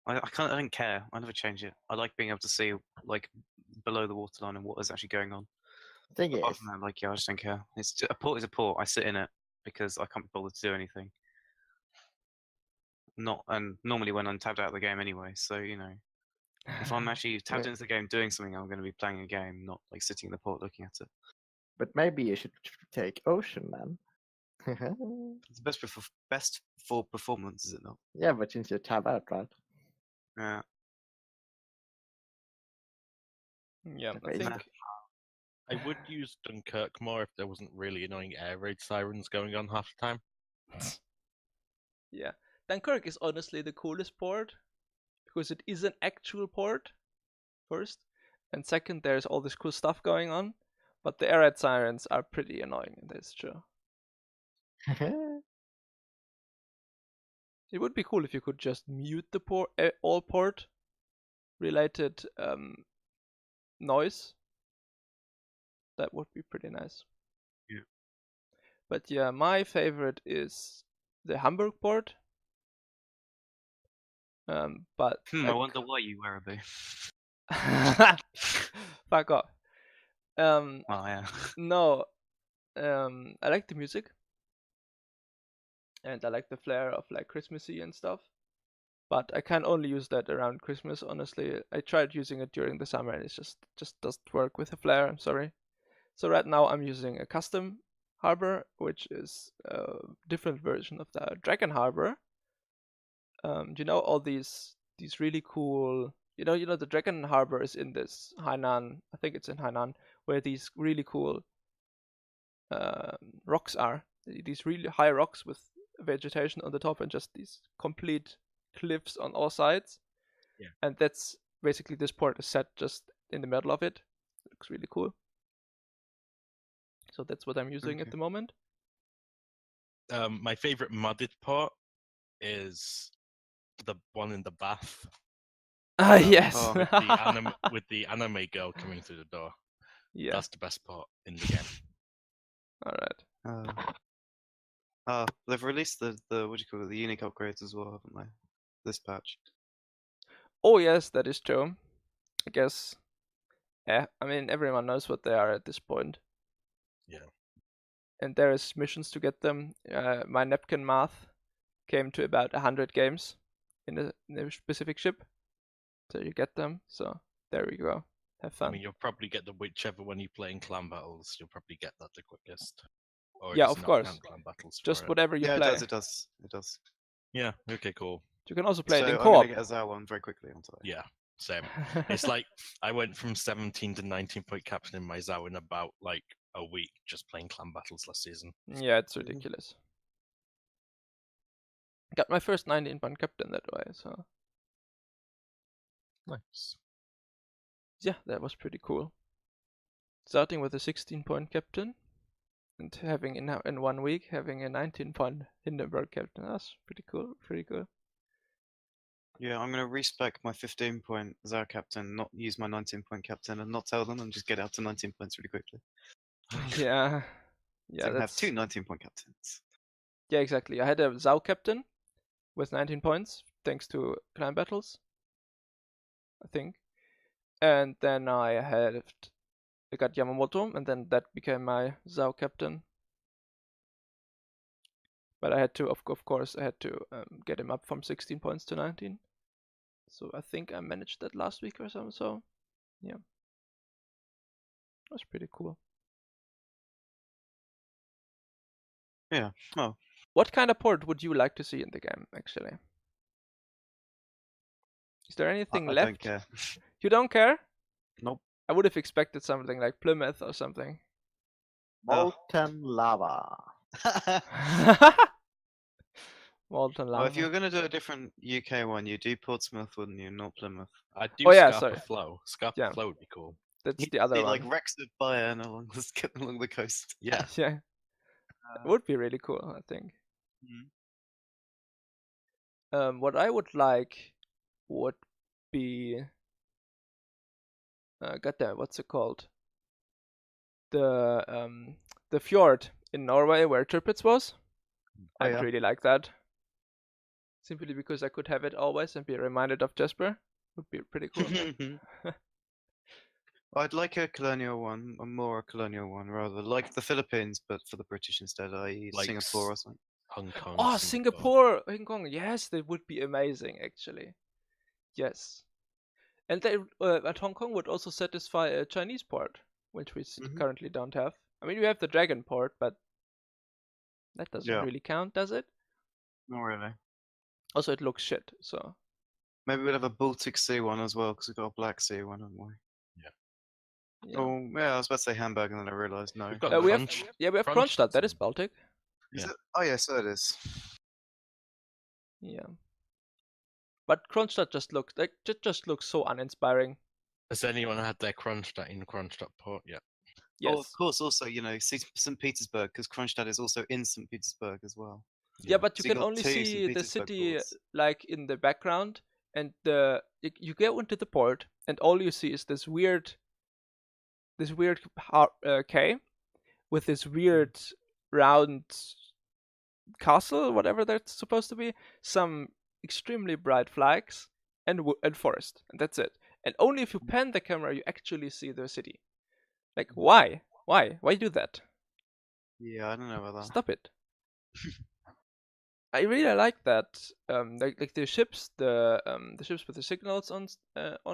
I don't care. I never change it. I like being able to see like below the waterline and what is actually going on. Thing Apart is, from that, like, yeah, I just don't care. A port is a port. I sit in it because I can't be bothered to do anything. And normally when I'm tabbed out of the game anyway, so if I'm actually tabbed into the game doing something, I'm going to be playing a game, not like sitting in the port looking at it. but maybe you should take Ocean then. It's best for performance, is it not? Yeah, but since you tab out, right? Yeah. Yeah, I think I would use Dunkirk more if there wasn't really annoying air raid sirens going on half the time. Yeah, Dunkirk is honestly the coolest port because it is an actual port, first, and second, there's all this cool stuff going on. But the air raid sirens are pretty annoying, that's true. It would be cool if you could just mute the all port related noise. That would be pretty nice. Yeah. But yeah, my favorite is the Hamburg port. But I wonder why you wear a boo. Fuck off. Oh yeah. No. I like the music. And I like the flair of like Christmassy and stuff. But I can only use that around Christmas, honestly. I tried using it during the summer and it just doesn't work with the flare, I'm sorry. So right now I'm using a custom harbor, which is a different version of the Dragon harbor. All these really cool, the Dragon harbor is in this Hainan, I think it's in Hainan, where these really cool rocks are. These really high rocks with vegetation on the top and just these complete cliffs on all sides. Yeah. And that's basically, this port is set just in the middle of it. It looks really cool. So that's what I'm using at Okay. the moment. My favorite modded port is the one in the bath. Yes. Oh, With the anime girl coming through the door. Yeah. That's the best part in the game. All right. They've released the what do you call it, the unique upgrades as well, haven't they? This patch. Oh yes, that is true. I guess. Yeah. I mean, everyone knows what they are at this point. Yeah. And there is missions to get them. My napkin math came to about 100 games in a specific ship. So you get them. So there we go. Have fun. I mean, you'll probably get the whichever one you play in clan battles. You'll probably get that the quickest. Or Yeah, does of it not course. count clan battles for Just it? whatever you Yeah, play. it does. Yeah. Okay. Cool. You can also play So it in I'm co-op. gonna get a Zao one very quickly, aren't I? Yeah. Same. It's like I went from 17 to 19-point captain in my Zao in about like a week just playing clan battles last season. Yeah, it's ridiculous. Got my first 19-point captain that way, so Nice. yeah, that was pretty cool. Starting with a 16-point captain and having in 1 week having a 19-point Hindenburg captain. That's pretty cool. Pretty cool. Yeah, I'm gonna respec my 15-point Zao captain, not use my 19-point captain, and not tell them, and just get out to 19 points really quickly. Yeah. So Yeah, I can have that's two 19-point captains. yeah, exactly. I had a Zao captain with 19 points thanks to clan battles, I think. And then I got Yamamoto, and then that became my Zao captain. But I had to, of course, I had to get him up from 16 points to 19. So I think I managed that last week or something. So yeah, that's pretty cool. Yeah. Oh, What kind of port would you like to see in the game, actually? Is there anything I left? don't care. You don't care? Nope. I would have expected something like Plymouth or something. Molten lava. Molten Well, if you lava. were gonna do a different UK one, you do Portsmouth, wouldn't you? Not Plymouth. I do Oh, yeah, Scarpa sorry. Flow. Scarpa Yeah. Flow would be cool. That's You'd the other see, one. like Wrexford, Bayern along the coast. Yeah. Yeah, it would be really cool, I think. What I would like would be goddamn, what's it called? The fjord in Norway where Tirpitz was. Oh, I'd yeah. really like that. Simply because I could have it always and be reminded of Jesper. Would be pretty cool. I'd like a colonial one, a colonial one, rather like the Philippines, but for the British instead, i.e. Like Singapore or something. Hong Kong. Oh, Singapore, Hong Kong. Yes, that would be amazing, actually. Yes. And they, at Hong Kong would also satisfy a Chinese port, which we currently don't have. I mean, we have the Dragon port, but that doesn't really count, does it? Not really. Also, it looks shit, so. Maybe we'll have a Baltic Sea one as well, because we've got a Black Sea one, haven't we? Yeah. Oh, yeah, I was about to say Hamburg, and then I realised no. We've got we have Kronstadt. Kronstadt, that is Baltic. Is it? Oh, yeah, so it is. Yeah. But Kronstadt just looks so uninspiring. Has anyone had their Kronstadt in Kronstadt port yet? Yes. Oh, of course, also, St. Petersburg, because Kronstadt is also in St. Petersburg as well. Yeah, but you So you can got only two see St. the Petersburg city ports. like in the background, and you go into the port, and all you see is this weird K with this weird round castle, whatever that's supposed to be, some extremely bright flags, and forest, and that's it. And only if you pan the camera, you actually see the city. Like, why? Why do that? Yeah, I don't know about that. Stop it. I really like that. Like the ships, the ships with the signals on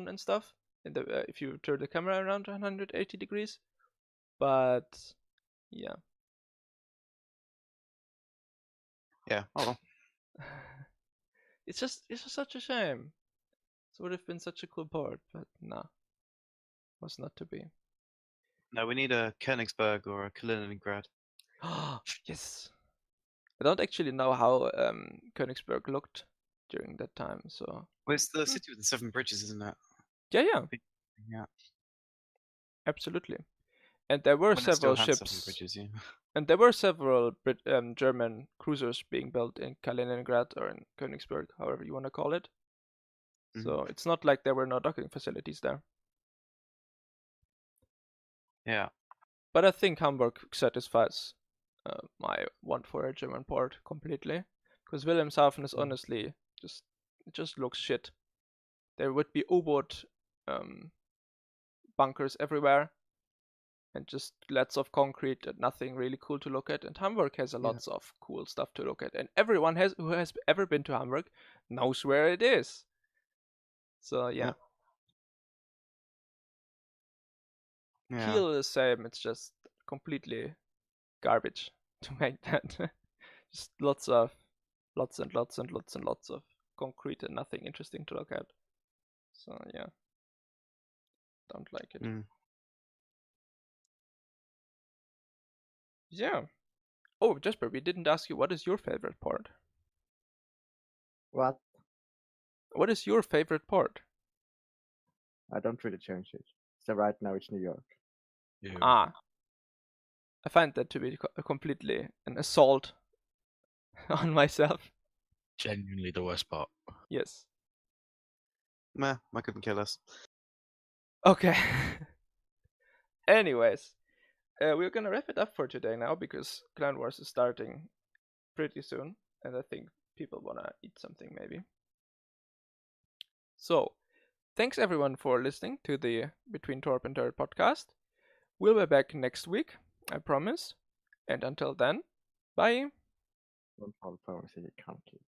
and stuff. In the if you turn the camera around 180 degrees, but yeah. Yeah, oh well. It's just such a shame. It would have been such a cool port, but nah, was not to be. No, we need a Königsberg or a Kaliningrad. Yes. I don't actually know how Königsberg looked during that time, so. Well, it's the city with the 7 bridges, isn't it? Yeah. Yeah. Absolutely. And there were When it still several had 7 ships, bridges, yeah. and there were several German cruisers being built in Kaliningrad or in Königsberg, however you want to call it. So it's not like there were no docking facilities there. Yeah. But I think Hamburg satisfies my want for a German port completely, because Wilhelmshaven is honestly just looks shit. There would be U-boat bunkers everywhere, and just lots of concrete and nothing really cool to look at. And Hamburg has lots of cool stuff to look at, and everyone who has ever been to Hamburg knows where it is. So yeah. Kiel is the same. It's just completely garbage to make that. Just lots and lots of concrete and nothing interesting to look at. So yeah, don't like it. Yeah. Oh, Jesper, we didn't ask you, what is your favorite port? What? What is your favorite port? I don't really change it. So right now it's New York. Ew. Ah. I find that to be completely an assault on myself. Genuinely the worst part. Yes. Meh, I couldn't kill us. Okay. Anyways, we're gonna wrap it up for today now, because Clan Wars is starting pretty soon, and I think people wanna eat something maybe. So, thanks everyone for listening to the Between Torp and Dirt podcast. We'll be back next week, I promise. And until then, bye. Don't fall for the country.